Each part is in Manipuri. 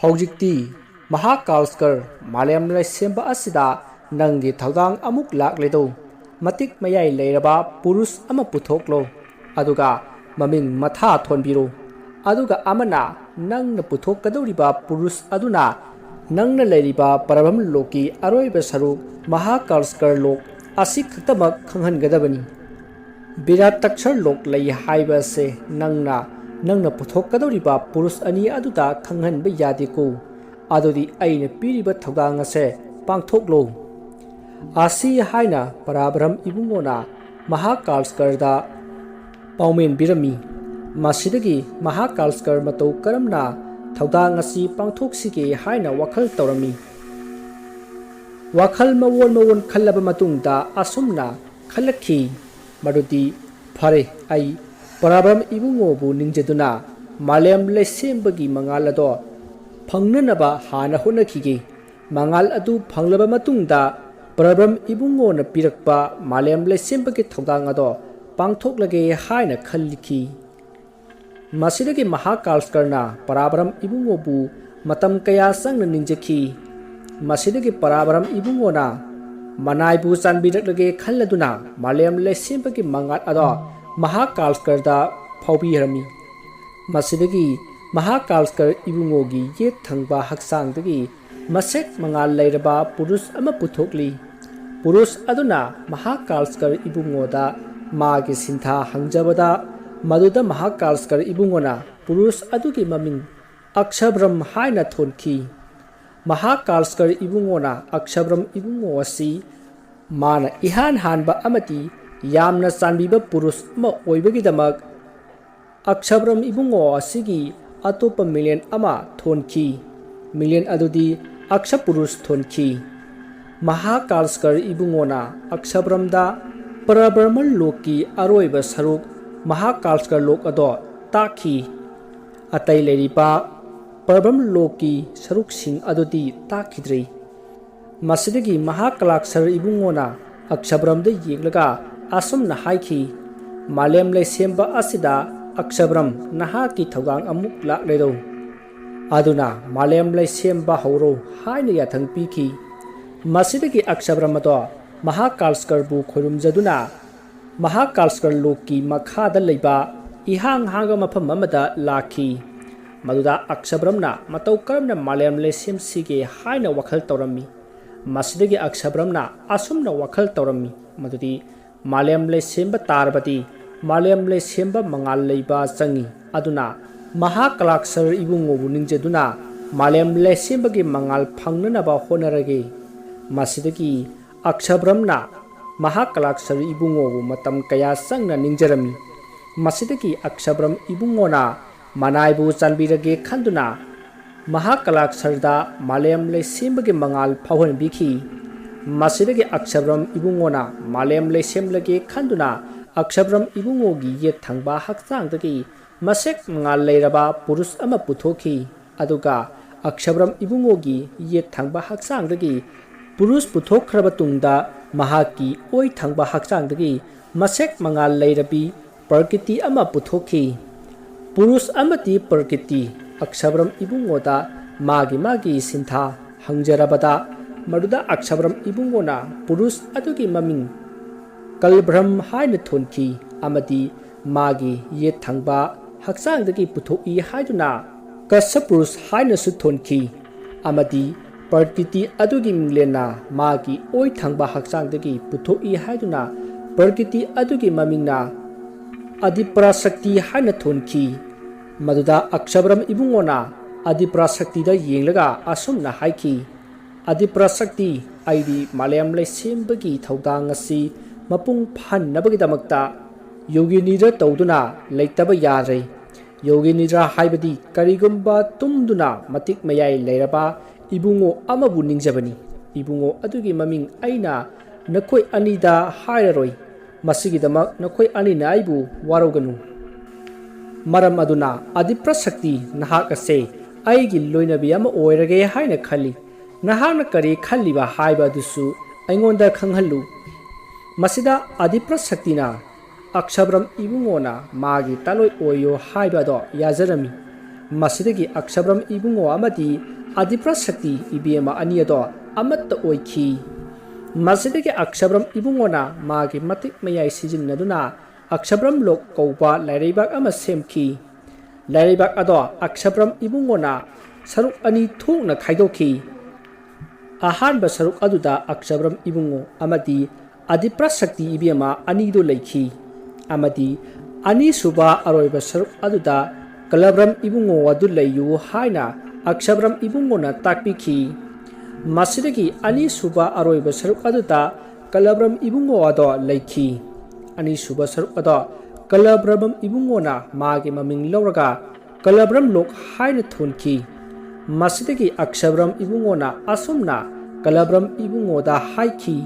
ꯍꯧꯖꯤꯛꯇꯤ ꯃꯍꯥꯀꯥꯜꯁꯀꯔ ꯃꯥꯂꯦꯝ ꯂꯩꯁꯦꯝꯕ ꯑꯁꯤꯗ ꯅꯪꯒꯤ ꯊꯧꯗꯥꯡ ꯑꯃꯨꯛ ꯂꯥꯛꯂꯦꯗꯧ ꯃꯇꯤꯛ ꯃꯌꯥꯏ ꯂꯩꯔꯕ ꯄꯨꯔꯨꯁ ꯑꯃ ꯄꯨꯊꯣꯛꯂꯣ ꯑꯗꯨꯒ ꯃꯃꯤꯡ ꯃꯊꯥ ꯊꯣꯟꯕꯤꯔꯣ ꯑꯗꯨꯒ ꯑꯃꯅ ꯅꯪꯅ ꯄꯨꯊꯣꯛꯀꯗꯧꯔꯤꯕ ꯄꯨꯔꯨꯁ ꯑꯗꯨꯅ ꯅꯪꯅ ꯂꯩꯔꯤꯕ ꯄꯔꯕ꯭ꯔꯝ ꯂꯣꯛꯀꯤ ꯑꯔꯣꯏꯕ ꯁꯔꯨꯛ ꯃꯍꯥꯀꯥꯜꯁꯀꯔ ꯂꯣꯛ ꯑꯁꯤ ꯈꯛꯇꯃꯛ ꯈꯪꯍꯟꯒꯗꯕꯅꯤ ꯕꯤꯔꯥꯇꯛꯁꯔ ꯂꯣꯛ ꯂꯩ ꯍꯥꯏꯕ ꯑꯁꯦ ꯅꯪꯅ ꯄꯨꯊꯣꯛꯀꯗꯧꯔꯤꯕ ꯄꯨꯔꯨꯁ ꯑꯅꯤ ꯑꯗꯨꯗ ꯈꯪꯍꯟꯕ ꯌꯥꯗꯦꯀꯣ ꯑꯗꯨꯗꯤ ꯑꯩꯅ ꯄꯤꯔꯤꯕ ꯊꯧꯗꯥꯡ ꯑꯁꯦ ꯄꯥꯡꯊꯣꯛꯂꯣ ꯑꯁꯤ ꯍꯥꯏꯅ ꯄꯔꯥꯕ꯭ꯔꯍꯝ ꯏꯕꯨꯡꯉꯣꯅ ꯃꯍꯥꯀꯥꯜꯁꯀꯔꯗ ꯄꯥꯎꯃꯦꯟ ꯄꯤꯔꯝꯃꯤ ꯃꯁꯤꯗꯒꯤ ꯃꯍꯥꯀꯥꯜꯁꯀꯔ ꯃꯇꯧ ꯀꯔꯝꯅ ꯊꯧꯗꯥꯡ ꯑꯁꯤ ꯄꯥꯡꯊꯣꯛꯁꯤꯒꯦ ꯍꯥꯏꯅ ꯋꯥꯈꯜ ꯇꯧꯔꯝꯃꯤ ꯋꯥꯈꯜ ꯃꯑꯣꯟ ꯈꯜꯂꯕ ꯃꯇꯨꯡꯗ ꯑꯁꯨꯝꯅ ꯈꯜꯂꯛꯈꯤ ꯃꯗꯨꯗꯤ ꯐꯔꯦ ꯑꯩ ꯄꯔꯥꯕ꯭ꯔꯍꯝ ꯏꯕꯨꯡꯉꯣꯕꯨ ꯅꯤꯡꯖꯗꯨꯅ ꯃꯥꯂꯦꯝ ꯂꯩꯁꯦꯝꯕꯒꯤ ꯃꯉꯥꯜ ꯑꯗꯣ ꯐꯪꯅꯅꯕ ꯍꯥꯟꯅ ꯍꯣꯠꯅꯈꯤꯒꯦ ꯃꯉꯥꯜ ꯑꯗꯨ ꯐꯪꯂꯕ ꯃꯇꯨꯡꯗ ꯄꯔꯥꯕ꯭ꯔꯍꯝ ꯏꯕꯨꯡꯉꯣꯅ ꯄꯤꯔꯛꯄ ꯃꯥꯂꯦꯝ ꯂꯩꯁꯦꯝꯕꯒꯤ ꯊꯧꯗꯥꯡ ꯑꯗꯣ ꯄꯥꯡꯊꯣꯛꯂꯒꯦ ꯍꯥꯏꯅ ꯈꯜꯂꯤꯈꯤ ꯃꯁꯤꯗꯒꯤ ꯃꯍꯥꯀꯥꯜꯁꯀꯔꯅ ꯄꯔꯥꯕ꯭ꯔꯍꯝ ꯏꯕꯨꯡꯉꯣꯕꯨ ꯃꯇꯝ ꯀꯌꯥ ꯆꯪꯅ ꯅꯤꯡꯖꯈꯤ ꯃꯁꯤꯗꯒꯤ ꯄꯔꯥꯕ꯭ꯔꯍꯝ ꯏꯕꯨꯡꯉꯣꯅ ꯃꯅꯥꯏꯕꯨ ꯆꯥꯟꯕꯤꯔꯛꯂꯒꯦ ꯈꯜꯂꯗꯨꯅ ꯃꯥꯂꯦꯝ ꯂꯩꯁꯦꯝꯕꯒꯤ ꯃꯉꯥꯜ ꯑꯗꯣ ꯃꯍꯥꯀꯥꯜꯁꯀꯔꯗ ꯐꯥꯎꯕꯤꯔꯝꯃꯤ ꯃꯁꯤꯗꯒꯤ ꯃꯍꯥꯀꯥꯜꯁꯀꯔ ꯏꯕꯨꯡꯉꯣꯒꯤ ꯌꯦꯠ ꯊꯪꯕ ꯍꯛꯆꯥꯡꯗꯒꯤ ꯃꯁꯦꯛ ꯃꯉꯥꯜ ꯂꯩꯔꯕ ꯄꯨꯔꯨꯁ ꯑꯃ ꯄꯨꯊꯣꯛꯂꯤ ꯄꯨꯔꯨꯁ ꯑꯗꯨꯅ ꯃꯍꯥꯀꯥꯜꯁꯀꯔ ꯏꯕꯨꯡꯉꯣꯗ ꯃꯥꯒꯤ ꯁꯤꯟꯊꯥ ꯍꯪꯖꯕꯗ ꯃꯗꯨꯗ ꯃꯍꯥꯀꯥꯜꯁꯀꯔ ꯏꯕꯨꯡꯉꯣꯅ ꯄꯨꯔꯨꯁ ꯑꯗꯨꯒꯤ ꯃꯃꯤꯡ ꯑꯛꯁꯕ꯭ꯔꯝ ꯍꯥꯏꯅ ꯊꯣꯟꯈꯤ ꯃꯍꯥꯀꯥꯜꯁꯀꯔ ꯏꯕꯨꯡꯉꯣꯅ ꯑꯛꯁꯕ꯭ꯔꯝ ꯏꯕꯨꯡꯉꯣ ꯑꯁꯤ ꯃꯥꯅ ꯏꯍꯥꯟ ꯍꯥꯟꯕ ꯑꯃꯗꯤ ꯌꯥꯝꯅ ꯆꯥꯟꯕꯤꯕ ꯄꯨꯔꯨꯁ ꯑꯃ ꯑꯣꯏꯕꯒꯤꯗꯃꯛ ꯑꯛꯁꯕ꯭ꯔꯝ ꯏꯕꯨꯡꯉꯣ ꯑꯁꯤꯒꯤ ꯑꯇꯣꯞꯄ ꯃꯤꯂꯦꯟ ꯑꯃ ꯊꯣꯟꯈꯤ ꯃꯤꯂꯦꯟ ꯑꯗꯨꯗꯤ ꯑꯛꯁꯄꯨꯔꯨꯁ ꯊꯣꯟꯈꯤ ꯃꯍꯥꯀꯥꯜꯁꯀꯔ ꯏꯕꯨꯡꯉꯣꯅ ꯑꯛꯁꯕ꯭ꯔꯝꯗ ꯄꯔꯕ꯭ꯔꯍꯃꯟ ꯂꯣꯛꯀꯤ ꯑꯔꯣꯏꯕ ꯁꯔꯨꯛ ꯃꯍꯥꯀꯥꯜꯁꯀꯔ ꯂꯣꯛ ꯑꯗꯣ ꯇꯥꯛꯈꯤ ꯑꯇꯩ ꯂꯩꯔꯤꯕ ꯄꯔꯕ꯭ꯔꯍꯝ ꯂꯣꯛꯀꯤ ꯁꯔꯨꯛꯁꯤꯡ ꯑꯗꯨꯗꯤ ꯇꯥꯛꯈꯤꯗ꯭ꯔꯤ ꯃꯁꯤꯗꯒꯤ ꯃꯍꯥꯀꯥꯂꯛꯁꯔ ꯏꯕꯨꯡꯉꯣꯅ ꯑꯛꯁꯕ꯭ꯔꯝꯗ ꯌꯦꯡꯂꯒ ꯑꯁꯨꯝꯅ ꯍꯥꯏꯈꯤ ꯃꯥꯂꯦꯝ ꯂꯩꯁꯦꯝꯕ ꯑꯁꯤꯗ ꯑꯛꯁꯕ꯭ꯔꯝ ꯅꯍꯥꯛꯀꯤ ꯊꯧꯗꯥꯡ ꯑꯃꯨꯛ ꯂꯥꯛꯂꯦꯗꯧ ꯑꯗꯨꯅ ꯃꯥꯂꯦꯝ ꯂꯩꯁꯦꯝꯕ ꯍꯧꯔꯣ ꯍꯥꯏꯅ ꯌꯥꯊꯪ ꯄꯤꯈꯤ ꯃꯁꯤꯗꯒꯤ ꯑꯛꯁꯕ꯭ꯔꯝ ꯑꯗꯣ ꯃꯍꯥꯀꯥꯜꯁꯀꯔꯕꯨ ꯈꯣꯏꯔꯨꯝꯖꯗꯨꯅ ꯃꯍꯥꯀꯥꯜꯁꯀꯔ ꯂꯣꯛꯀꯤ ꯃꯈꯥꯗ ꯂꯩꯕ ꯏꯍꯥꯡ ꯍꯥꯡꯕ ꯃꯐꯝ ꯑꯃꯗ ꯂꯥꯛꯈꯤ ꯃꯗꯨꯗ ꯑꯛꯁꯕ꯭ꯔꯝꯅ ꯃꯇꯧ ꯀꯔꯝꯅ ꯃꯥꯂꯦꯝ ꯂꯩꯁꯦꯝꯁꯤꯒꯦ ꯍꯥꯏꯅ ꯋꯥꯈꯜ ꯇꯧꯔꯝꯃꯤ ꯃꯁꯤꯗꯒꯤ ꯑꯛꯁꯕ꯭ꯔꯝꯅ ꯑꯁꯨꯝꯅ ꯋꯥꯈꯜ ꯇꯧꯔꯝꯃꯤ ꯃꯗꯨꯗꯤ ꯃꯥꯂꯦꯝ ꯂꯩꯁꯦꯝꯕ ꯇꯥꯔꯕꯗꯤ ꯃꯥꯂꯦꯝ ꯂꯩꯁꯦꯝꯕ ꯃꯉꯥꯜ ꯂꯩꯕ ꯆꯪꯏ ꯑꯗꯨꯅ ꯃꯍꯥꯀꯥꯂꯛꯁꯔ ꯏꯕꯨꯡꯉꯣꯕꯨ ꯅꯤꯡꯖꯗꯨꯅ ꯃꯥꯂꯦꯝ ꯂꯩꯁꯦꯝꯕꯒꯤ ꯃꯉꯥꯜ ꯐꯪꯅꯅꯕ ꯍꯣꯠꯅꯔꯒꯦ ꯃꯁꯤꯗꯒꯤ ꯑꯛꯁꯕ꯭ꯔꯝꯅ ꯃꯍꯥꯀꯥꯂꯛꯁꯔ ꯏꯕꯨꯡꯉꯣꯕꯨ ꯃꯇꯝ ꯀꯌꯥ ꯆꯪꯅ ꯅꯤꯡꯖꯔꯝꯃꯤ ꯃꯁꯤꯗꯒꯤ ꯑꯛꯁꯕ꯭ꯔꯝ ꯏꯕꯨꯡꯉꯣꯅ ꯃꯅꯥꯏꯕꯨ ꯆꯥꯟꯕꯤꯔꯒꯦ ꯈꯟꯗꯨꯅ ꯃꯍꯥꯀꯥꯂꯛꯁꯔꯗ ꯃꯥꯂꯦꯝ ꯂꯩꯁꯦꯝꯕꯒꯤ ꯃꯉꯥꯜ ꯐꯥꯎꯍꯟꯕꯤꯈꯤ ꯃꯁꯤꯗꯒꯤ ꯑꯛꯁꯕ꯭ꯔꯝ 이붕ꯉꯣꯅ ꯃꯥꯂꯦꯝ ꯂꯩꯁꯦꯝꯂꯒꯦ ꯈꯟꯗꯨꯅ ꯑꯛꯁꯕ꯭ꯔꯝ 이붕ꯉꯣꯒꯤ ꯌꯦꯠ ꯊꯪꯕ ꯍꯛꯆꯥꯡꯗꯒꯤ ꯃꯁꯦꯛ ꯃꯉꯥꯜ ꯂꯩꯔꯕ ꯄꯨꯔꯨꯁ ꯑꯃ ꯄꯨꯊꯣꯛꯈꯤ ꯑꯗꯨꯒ ꯑꯛꯁꯕ꯭ꯔꯝ 이붕ꯉꯣꯒꯤ ꯌꯦꯠ ꯊꯪꯕ ꯍꯛꯆꯥꯡꯗꯒꯤ ꯄꯨꯔꯨꯁ ꯄꯨꯊꯣꯛꯈ꯭ꯔꯕ ꯇꯨꯡꯗ ꯃꯍꯥꯛꯀꯤ ꯑꯣꯏ ꯊꯪꯕ ꯍꯛꯆꯥꯡꯗꯒꯤ ꯃꯁꯦꯛ ꯃꯉꯥꯜ ꯂꯩꯔꯕꯤ ꯄ꯭ꯔꯀꯤꯇꯤ ꯑꯃ ꯄꯨꯊꯣꯛꯈꯤ ꯄꯨꯔꯨꯁ ꯑꯃꯗꯤ ꯄ꯭ꯔꯀꯤꯇꯤ ꯑꯛꯁꯕ꯭ꯔꯝ 이붕ꯉꯣꯗ ꯃꯥꯒꯤ ꯁꯤꯟꯊꯥ ꯍꯪꯖꯔꯕꯗ मरुदा अक्षब्रम इबुंगोना पुरुष अदुगी ममिंग कलब्रम हाइना थोनखी अमदी मागी ये थंगबा हक्सांगदगी पुथोई हाइदुना कस्सपुरुष हाइनासु थोनखी अमदी प्रकृति अदुगी मिंगलेना मागी ओइ थंगबा हक्सांगदगी पुथोई हाइदुना प्रकृति अदुगी ममिंगना अधिपराशक्ति हाइना थोनखी मरुदा अक्षब्रम इबुंगोना अधिपराशक्तिदा येंगलगा असुमना हाइखी अधिपराशक्ति आइदी मालयम लैसेम्बगी थौदांग असि मपुंग फान्नबगिदमक्ता योगिनिद्रा तौदुना लैतब यारै योगिनिद्रा हाइबदी करिगुम्बा तुमदुना मतिक मयाई लैरबा इबुंगो अमबु निंगजबनी इबुंगो अदुगी ममिंग आइना नखोय अनिदा हाइररोय मसिगिदमक नखोय अनिना आइबु वारौगनु मरम अदुना अधिपराशक्ति नहाक असे आइगी लोइनबी अमा ओइरगे हाइना खल्ली नहाना करी खल्लिबा हाइबा दुसु अइंगोंदा खंगहल्लु मसिदा अधिपराशक्तिना अक्षब्रम इबुंगोना मागी तलोय ओयो हाइबादो याजरमी ꯃꯁꯤꯗꯒꯤ ꯑꯛꯁꯕ꯭ꯔꯝ ꯏꯕꯨꯡꯉꯣ ꯑꯃꯗꯤ ꯑꯗꯤꯄ꯭ꯔꯁꯛꯇꯤ ꯏꯕꯦꯝꯃ ꯑꯅꯤ ꯑꯗꯣ ꯑꯃꯠꯇ ꯑꯣꯏꯈꯤ꯫ ꯃꯁꯤꯗꯒꯤ ꯑꯛꯁꯕ꯭ꯔꯝ ꯏꯕꯨꯡꯉꯣꯅ ꯃꯥꯒꯤ ꯃꯇꯤꯛ ꯃꯌꯥꯏ ꯁꯤꯖꯤꯟꯅꯗꯨꯅ ꯑꯛꯁꯕ꯭ꯔꯝ ꯂꯣꯛ ꯀꯧꯕ ꯂꯥꯏꯔꯩꯕꯥꯛ ꯑꯃ ꯁꯦꯝꯈꯤ꯫ ꯂꯥꯏꯔꯩꯕꯥꯛ ꯑꯗꯣ ꯑꯛꯁꯕ꯭ꯔꯝ ꯏꯕꯨꯡꯉꯣꯅ ꯁꯔꯨꯛ ꯑꯅꯤ ꯊꯣꯛꯅ ꯈꯥꯏꯗꯣꯛꯈꯤ꯫ ꯑꯍꯥꯟꯕ ꯁꯔꯨꯛ ꯑꯗꯨꯗ ꯑꯛꯁꯕ꯭ꯔꯝ ꯏꯕꯨꯡꯉꯣ ꯑꯃꯗꯤ ꯑꯗꯤꯄ꯭ꯔꯁꯛꯇꯤ ꯏꯕꯦꯝꯃ ꯑꯅꯤꯗꯨ ꯂꯩꯈꯤ ꯑꯃꯗꯤ ꯑꯅꯤꯁꯨꯕ ꯑꯔꯣꯏꯕ ꯁꯔꯨꯛ ꯑꯗꯨꯗ ꯀꯂꯕ꯭ꯔꯝ ꯏꯕꯨꯡꯉꯣ ꯑꯗꯨ ꯂꯩꯌꯨ ꯍꯥꯏꯅ ꯑꯛꯁꯕ꯭ꯔꯝ ꯏꯕꯨꯡꯉꯣꯅ ꯇꯥꯛꯄꯤꯈꯤ꯫ ꯃꯁꯤꯗꯒꯤ ꯑꯅꯤꯁꯨꯕ ꯑꯔꯣꯏꯕ ꯁꯔꯨꯛ ꯑꯗꯨꯗ ꯀꯂꯕ꯭ꯔꯝ ꯏꯕꯨꯡꯉꯣ ꯑꯗꯣ ꯂꯩꯈꯤ꯫ ꯑꯅꯤꯁꯨꯕ ꯁꯔꯨꯛ ꯑꯗꯣ ꯀꯂꯕ꯭ꯔꯝ ꯏꯕꯨꯡꯉꯣꯅ ꯃꯥꯒꯤ ꯃꯃꯤꯡ ꯂꯧꯔꯒ ꯀꯂꯕ꯭ꯔꯝ ꯂꯣꯛ ꯍꯥꯏꯅ ꯊꯣꯟꯈꯤ꯫ ꯃꯁꯤꯗꯒꯤ ꯑꯛꯁꯕ꯭ꯔꯝ ꯏꯕꯨꯡꯉꯣꯅ ꯑꯁꯨꯝꯅ ꯀꯂꯕ꯭ꯔꯝ ꯏꯕꯨꯡꯉꯣꯗ ꯍꯥꯏꯈꯤ,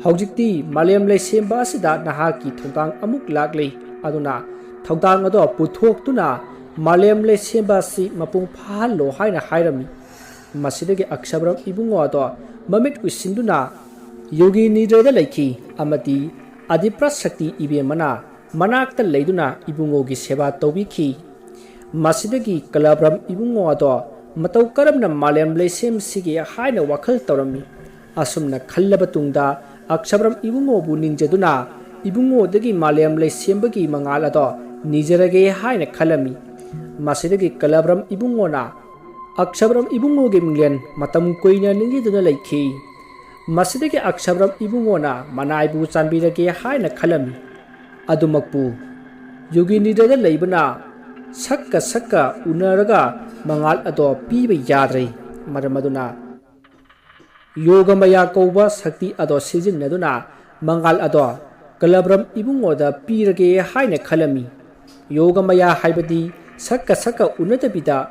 ꯍꯧꯖꯤꯛꯇꯤ ꯃꯥꯂꯦꯝ ꯂꯩꯁꯦꯝꯕ ꯑꯁꯤꯗ ꯅꯍꯥꯛꯀꯤ ꯊꯧꯗꯥꯡ ꯑꯃꯨꯛ ꯂꯥꯛꯂꯤ, ꯑꯗꯨꯅ ꯊꯧꯗꯥꯡ ꯑꯗꯣ ꯄꯨꯊꯣꯛꯇꯨꯅ ꯃꯥꯂꯦꯝ ꯂꯩꯁꯦꯝꯕ ꯑꯁꯤ ꯃꯄꯨꯡ ꯐꯥꯍꯜꯂꯣ ꯍꯥꯏꯅ ꯍꯥꯏꯔꯝꯃꯤ꯫ ꯃꯁꯤꯗꯒꯤ ꯑꯛꯁꯕ꯭ꯔꯝ ꯏꯕꯨꯡꯉꯣ ꯑꯗꯣ ꯃꯃꯤꯠ ꯎꯏꯁꯤꯟꯗꯨꯅ ꯌꯣꯒꯤ ꯅꯤꯗ꯭ꯔꯗ ꯂꯩꯈꯤ ꯑꯃꯗꯤ ꯑꯗꯤꯄ꯭ꯔꯁꯛꯇꯤ ꯏꯕꯦꯝꯃꯅ ꯃꯅꯥꯛꯇ ꯂꯩꯗꯨꯅ ꯏꯕꯨꯡꯉꯣꯒꯤ ꯁꯦꯕꯥ ꯇꯧꯕꯤꯈꯤ꯫ ꯃꯁꯤꯗꯒꯤ ꯀꯂꯕ꯭ꯔꯝ ꯏꯕꯨꯡꯉꯣ ꯑꯗꯣ ꯃꯇꯧ ꯀꯔꯝꯅ ꯃꯥꯂꯦꯝ ꯂꯩꯁꯦꯝꯁꯤꯒꯦ ꯍꯥꯏꯅ ꯋꯥꯈꯜ ꯇꯧꯔꯝꯃꯤ꯫ ꯑꯁꯨꯝꯅ ꯈꯜꯂꯕ ꯇꯨꯡꯗ ꯑꯛꯁꯕ꯭ꯔꯝ ꯏꯕꯨꯡꯉꯣꯕꯨ ꯅꯤꯡꯖꯗꯨꯅ ꯏꯕꯨꯡꯉꯣꯗꯒꯤ ꯃꯥꯂꯦꯝ ꯂꯩꯁꯦꯝꯕꯒꯤ ꯃꯉꯥꯜ ꯑꯗꯣ ꯅꯤꯖꯔꯒꯦ ꯍꯥꯏꯅ ꯈꯜꯂꯝꯃꯤ꯫ ꯃꯁꯤꯗꯒꯤ ꯀꯂꯕ꯭ꯔꯝ ꯏꯕꯨꯡꯉꯣꯅ ꯑꯛꯁꯕ꯭ꯔꯝ ꯏꯕꯨꯡꯉꯣꯒꯤ ꯃꯤꯡꯂꯦꯟ ꯃꯇꯝ ꯀꯨꯏꯅ ꯅꯤꯡꯖꯗꯨꯅ ꯂꯩꯈꯤ꯫ ꯃꯁꯤꯗꯒꯤ ꯑꯛꯁꯕ꯭ꯔꯝ ꯏꯕꯨꯡꯉꯣꯅ ꯃꯅꯥꯏꯕꯨ ꯆꯥꯟꯕꯤꯔꯒꯦ ꯍꯥꯏꯅ ꯈꯜꯂꯝꯃꯤ꯫ ꯑꯗꯨꯃꯛꯄꯨ ꯌꯣꯒꯤ ꯅꯤꯗ꯭ꯔꯗ ꯂꯩꯕꯅ ꯁꯛꯀ ꯎꯅꯔꯒ ꯃꯉꯥꯜ ꯑꯗꯣ ꯄꯤꯕ ꯌꯥꯗ꯭ꯔꯦ꯫ ꯃꯔꯝ ꯑꯗꯨꯅ ꯌꯣꯒꯃꯌꯥ ꯀꯧꯕ ꯁꯛꯇꯤ ꯑꯗꯣ ꯁꯤꯖꯤꯟꯅꯗꯨꯅ ꯃꯉꯥꯜ ꯑꯗꯣ ꯀꯂꯕ꯭ꯔꯝ ꯏꯕꯨꯡꯉꯣꯗ ꯄꯤꯔꯒꯦ ꯍꯥꯏꯅ ꯈꯜꯂꯝꯃꯤ꯫ ꯌꯣꯒꯃꯌꯥ ꯍꯥꯏꯕꯗꯤ ꯁꯛꯀ ꯎꯅꯗꯕꯤꯗ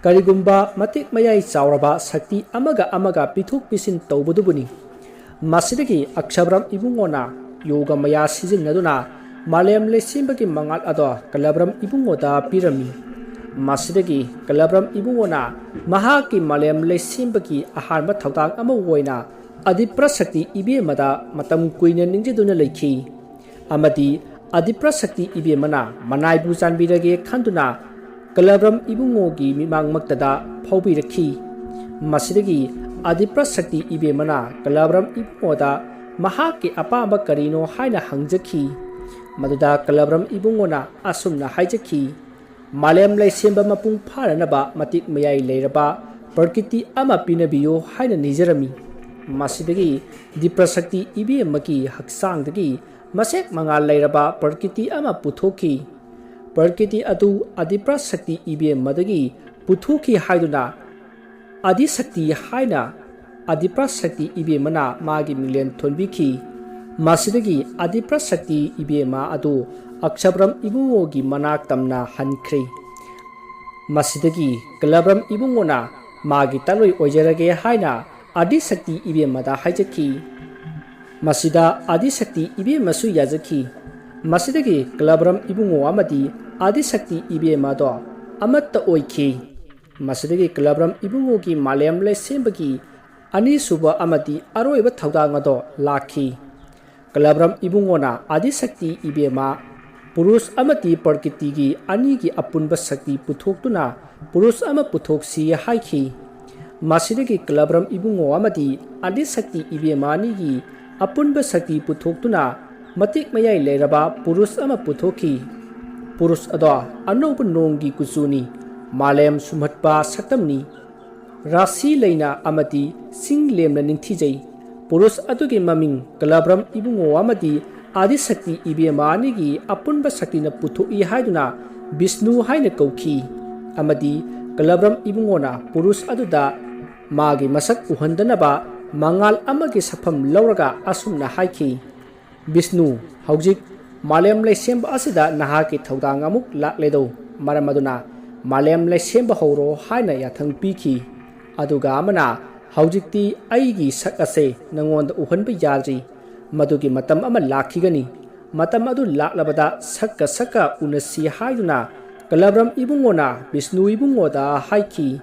ꯀꯔꯤꯒꯨꯝꯕ ꯃꯇꯤꯛ ꯃꯌꯥꯏ ꯆꯥꯎꯔꯕ ꯁꯛꯇꯤ ꯑꯃꯒ ꯄꯤꯊꯣꯛ ꯄꯤꯁꯤꯟ ꯇꯧꯕꯗꯨꯕꯨꯅꯤ꯫ ꯃꯁꯤꯗꯒꯤ ꯑꯛꯁꯕ꯭ꯔꯝ ꯏꯕꯨꯡꯉꯣꯅ ꯌꯣꯒꯃꯌꯥ ꯁꯤꯖꯤꯟꯅꯗꯨꯅ ꯃꯥꯂꯦꯝ ꯂꯩꯁꯦꯝꯕꯒꯤ ꯃꯉꯥꯜ ꯑꯗꯣ ꯀꯂꯕ꯭ꯔꯝ ꯏꯕꯨꯡꯉꯣꯗ ꯄꯤꯔꯝꯃꯤ꯫ ꯃꯁꯤꯗꯒꯤ ꯀꯂꯕ꯭ꯔꯝ ꯏꯕꯨꯡꯉꯣꯅ ꯃꯍꯥꯛꯀꯤ ꯃꯥꯂꯦꯝ ꯂꯩꯁꯦꯝꯕꯒꯤ ꯑꯍꯥꯟꯕ ꯊꯧꯗꯥꯡ ꯑꯃ ꯑꯣꯏꯅ ꯑꯗꯤꯄ꯭ꯔꯁꯛꯇꯤ ꯏꯕꯦꯝꯃꯗ ꯃꯇꯝ ꯀꯨꯏꯅ ꯅꯤꯡꯖꯗꯨꯅ ꯂꯩꯈꯤ ꯑꯃꯗꯤ ꯑꯗꯤꯄ꯭ꯔꯁꯛꯇꯤ ꯏꯕꯦꯝꯃꯅ ꯃꯅꯥꯏꯕꯨ ꯆꯥꯟꯕꯤꯔꯒꯦ ꯈꯟꯗꯨꯅ ꯀꯂꯕ꯭ꯔꯝ ꯏꯕꯨꯡꯉꯣꯒꯤ ꯃꯤꯠꯃꯥꯡꯃꯛꯇꯗ ꯐꯥꯎꯕꯤꯔꯛꯈꯤ꯫ ꯃꯁꯤꯗꯒꯤ ꯑꯗꯤꯄ꯭ꯔꯁꯛꯇꯤ ꯏꯕꯦꯝꯃꯅ ꯀꯂꯕ꯭ꯔꯝ ꯏꯕꯨꯡꯉꯣꯗ ꯃꯍꯥꯛꯀꯤ ꯑꯄꯥꯝꯕ ꯀꯔꯤꯅꯣ ꯍꯥꯏꯅ ꯍꯪꯖꯈꯤ꯫ ꯃꯗꯨꯗ ꯀꯂꯕ꯭ꯔꯝ ꯏꯕꯨꯡꯉꯣꯅ ꯑꯁꯨꯝꯅ ꯍꯥꯏꯖꯈꯤ, ꯃꯥꯂꯦꯝ ꯂꯩꯁꯦꯝꯕ ꯃꯄꯨꯡ ꯐꯥꯅꯅꯕ ꯃꯇꯤꯛ ꯃꯌꯥꯏ ꯂꯩꯔꯕ ꯄ꯭ꯔꯀꯤꯇꯤ ꯑꯃ ꯄꯤꯅꯕꯤꯌꯨ ꯍꯥꯏꯅ ꯅꯤꯖꯔꯝꯃꯤ꯫ ꯃꯁꯤꯗꯒꯤ ꯗꯤꯄ꯭ꯔꯁꯛꯇꯤ ꯏꯕꯦꯝꯃꯒꯤ ꯍꯛꯆꯥꯡꯗꯒꯤ ꯃꯁꯦꯛ ꯃꯉꯥꯜ ꯂꯩꯔꯕ ꯄ꯭ꯔꯀꯤꯇꯤ ꯑꯃ ꯄꯨꯊꯣꯛꯈꯤ꯫ ꯄ꯭ꯔꯀꯤꯇꯤ ꯑꯗꯨ ꯑꯗꯤꯄ꯭ꯔꯁꯛꯇꯤ ꯏꯕꯦꯝꯃꯗꯒꯤ ꯄꯨꯊꯣꯛꯈꯤ ꯍꯥꯏꯗꯨꯅ ꯑꯗꯤꯁꯛꯇꯤ ꯍꯥꯏꯅ ꯑꯗꯤꯄ꯭ꯔꯁꯛꯇꯤ ꯏꯕꯦꯝꯃꯅ ꯃꯥꯒꯤ ꯃꯤꯡꯂꯦꯟ ꯊꯣꯟꯕꯤꯈꯤ꯫ ꯃꯁꯤꯗꯒꯤ ꯑꯗꯤꯄ꯭ꯔꯁꯛꯇꯤ ꯏꯕꯦꯝꯃ ꯑꯗꯨ ꯑꯛꯁꯕ꯭ꯔꯝ ꯏꯕꯨꯡꯉꯣꯒꯤ ꯃꯅꯥꯛ ꯇꯝꯅ ꯍꯟꯈ꯭ꯔꯦ꯫ ꯃꯁꯤꯗꯒꯤ ꯀꯂꯕ꯭ꯔꯝ ꯏꯕꯨꯡꯉꯣꯅ ꯃꯥꯒꯤ ꯇꯠꯂꯣꯏ ꯑꯣꯏꯖꯔꯒꯦ ꯍꯥꯏꯅ ꯑꯗꯤꯁꯛꯇꯤ ꯏꯕꯦꯝꯃꯗ ꯍꯥꯏꯖꯈꯤ꯫ ꯃꯁꯤꯗ ꯑꯗꯤꯁꯛꯇꯤ ꯏꯕꯦꯝꯃꯁꯨ ꯌꯥꯖꯈꯤ꯫ ꯃꯁꯤꯗꯒꯤ ꯀꯂꯕ꯭ꯔꯝ ꯏꯕꯨꯡꯉꯣ ꯑꯃꯗꯤ ꯑꯗꯤꯁꯛꯇꯤ ꯏꯕꯦꯝꯃ ꯑꯗꯣ ꯑꯃꯠꯇ ꯑꯣꯏꯈꯤ꯫ ꯃꯁꯤꯗꯒꯤ ꯀꯂꯕ꯭ꯔꯝ ꯏꯕꯨꯡꯉꯣꯒꯤ ꯃꯥꯂꯦꯝ ꯂꯩꯁꯦꯝꯕꯒꯤ ꯑꯅꯤꯁꯨꯕ ꯑꯃꯗꯤ ꯑꯔꯣꯏꯕ ꯊꯧꯗꯥꯡ ꯑꯗꯣ ꯂꯥꯛꯈꯤ꯫ ꯀꯂꯕ꯭ꯔꯝ ꯏꯕꯨꯡꯉꯣꯅ ꯑꯗꯤꯁꯛꯇꯤ ꯏꯕꯦꯝꯃ ꯄꯨꯔꯨꯁ ꯑꯃꯗꯤ ꯄ꯭ꯔꯀꯤꯇꯤꯒꯤ ꯑꯅꯤꯒꯤ ꯑꯄꯨꯟꯕ ꯁꯛꯇꯤ ꯄꯨꯊꯣꯛꯇꯨꯅ ꯄꯨꯔꯨꯁ ꯑꯃ ꯄꯨꯊꯣꯛꯁꯤ ꯍꯥꯏꯈꯤ꯫ ꯃꯁꯤꯗꯒꯤ ꯀꯂꯕ꯭ꯔꯝ ꯏꯕꯨꯡꯉꯣ ꯑꯃꯗꯤ ꯑꯗꯤꯁꯛꯇꯤ ꯏꯕꯦꯝꯃ ꯑꯅꯤꯒꯤ ꯑꯄꯨꯟꯕ ꯁꯛꯇꯤ ꯄꯨꯊꯣꯛꯇꯨꯅ ꯃꯇꯤꯛ ꯃꯌꯥꯏ ꯂꯩꯔꯕ ꯄꯨꯔꯨꯁ ꯑꯃ ꯄꯨꯊꯣꯛꯈꯤ꯫ ꯄꯨꯔꯨꯁ ꯑꯗꯣ ꯑꯅꯧꯕ ꯅꯣꯡꯒꯤ ꯀꯨꯆꯨꯅꯤ, ꯃꯥꯂꯦꯝ ꯁꯨꯝꯍꯠꯄ ꯁꯛꯇꯝꯅꯤ, ꯔꯥꯁꯤ ꯂꯩꯅ ꯑꯃꯗꯤ ꯆꯤꯡ ꯂꯦꯝꯅ ꯅꯤꯡꯊꯤꯖꯩ꯫ ꯄꯨꯔꯨꯁ ꯑꯗꯨꯒꯤ ꯃꯃꯤꯡ ꯀꯂꯕ꯭ꯔꯝ ꯏꯕꯨꯡꯉꯣ ꯑꯃꯗꯤ ꯑꯗꯤꯁꯛꯇꯤ ꯏꯕꯦꯝꯃ ꯑꯅꯤꯒꯤ ꯑꯄꯨꯟꯕ ꯁꯛꯇꯤꯅ ꯄꯨꯊꯣꯛꯏ ꯍꯥꯏꯗꯨꯅ ꯕꯤꯁꯅꯨ ꯍꯥꯏꯅ ꯀꯧꯈꯤ ꯑꯃꯗꯤ ꯀꯂꯕ꯭ꯔꯝ ꯏꯕꯨꯡꯉꯣꯅ ꯄꯨꯔꯨꯁ ꯑꯗꯨꯗ ꯃꯥꯒꯤ ꯃꯁꯛ ꯎꯍꯟꯗꯅꯕ ꯃꯉꯥꯜ ꯑꯃꯒꯤ ꯁꯛꯐꯝ ꯂꯧꯔꯒ ꯑꯁꯨꯝꯅ ꯍꯥꯏꯈꯤ, ꯕꯤꯁꯅꯨ, ꯍꯧꯖꯤꯛ ꯃꯥꯂꯦꯝ ꯂꯩꯁꯦꯝꯕ ꯑꯁꯤꯗ ꯅꯍꯥꯛꯀꯤ ꯊꯧꯗꯥꯡ ꯑꯃꯨꯛ ꯂꯥꯛꯂꯦꯗꯣ, ꯃꯔꯝ ꯑꯗꯨꯅ ꯃꯥꯂꯦꯝ ꯂꯩꯁꯦꯝꯕ ꯍꯧꯔꯣ ꯍꯥꯏꯅ ꯌꯥꯊꯪ ꯄꯤꯈꯤ꯫ ꯑꯗꯨꯒ ꯑꯃꯅ, ꯍꯧꯖꯤꯛꯇꯤ ꯑꯩꯒꯤ ꯁꯛ ꯑꯁꯦ ꯅꯉꯣꯟꯗ ꯎꯍꯟꯕ ꯌꯥꯗ꯭ꯔꯤ, ꯃꯗꯨꯒꯤ ꯃꯇꯝ ꯑꯃ ꯂꯥꯛꯈꯤꯒꯅꯤ, ꯃꯇꯝ ꯑꯗꯨ ꯂꯥꯛꯂꯕꯗ ꯁꯛꯀ ꯎꯅꯁꯤ ꯍꯥꯏꯗꯨꯅ ꯀꯂꯕ꯭ꯔꯝ ꯏꯕꯨꯡꯉꯣꯅ ꯕꯤꯁꯅꯨ ꯏꯕꯨꯡꯉꯣꯗ ꯍꯥꯏꯈꯤ꯫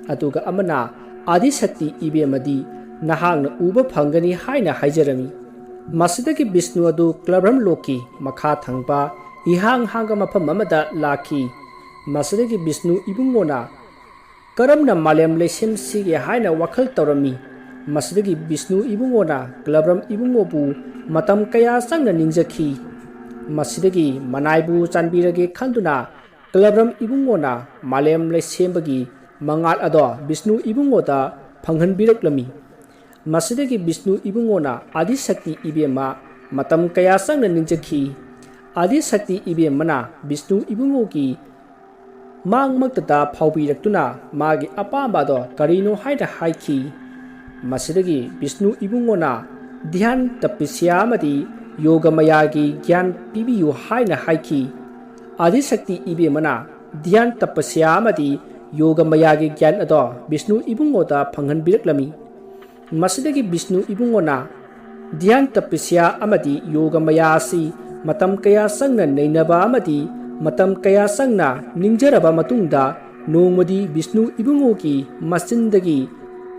ꯑꯗꯨꯒ ꯑꯃꯅ ꯑꯗꯤꯁꯛꯇꯤ ꯏꯕꯦꯝꯃꯗꯤ ꯅꯍꯥꯛꯅ ꯎꯕ ꯐꯪꯒꯅꯤ ꯍꯥꯏꯅ ꯍꯥꯏꯖꯔꯝꯃꯤ꯫ ꯃꯁꯤꯗꯒꯤ ꯕꯤꯁꯅꯨ ꯑꯗꯨ ꯀꯂꯕ꯭ꯔꯝ ꯂꯣꯛꯀꯤ ꯃꯈꯥ ꯊꯪꯕ ꯏꯍꯥꯡ ꯍꯥꯡꯕ ꯃꯐꯝ ꯑꯃꯗ ꯂꯥꯛꯈꯤ꯫ Masidagi Vishnu Ibungona Karamna Malem Lesim Sige Haina Wakal Taurami Masidagi Vishnu Ibungona Kalabram Ibungobu Matam Kaya Sangna Ningjaki Masidagi Manaibu Chanbirage Khanduna Kalabram Ibungona Malem Lesembagi Mangal Ado Vishnu Ibungota Panghan Biraklami Masidagi Vishnu Ibungona Adi Sakti Ibema Matam Kaya Sangna Ningjaki Adi Sakti Ibemana Vishnu Ibungoki Mang Magtata Paubiratuna Magi Apambado Karino Haida Haiki Masidagi Vishnu Ibungona Dhyan Tapisyamati Yoga Mayagi Gyan Pibiyu Haina Haiki Adi Sakti Ibemana Dhyan Tapisyamati Yoga Mayagi Gyan Ado Vishnu Ibungota Panghan Biraklami Masidagi Vishnu Ibungona Dhyan Tapisya Amati Yoga Mayasi Matam Kaya Sangna Nainaba Amati Matam Kaya Sangna Ningjaraba Matungda Nongmadi Vishnu Ibungoki Masindagi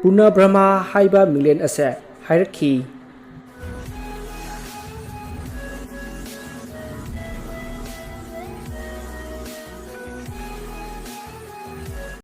Purna Brahma Haiba Milen Ase Hairaki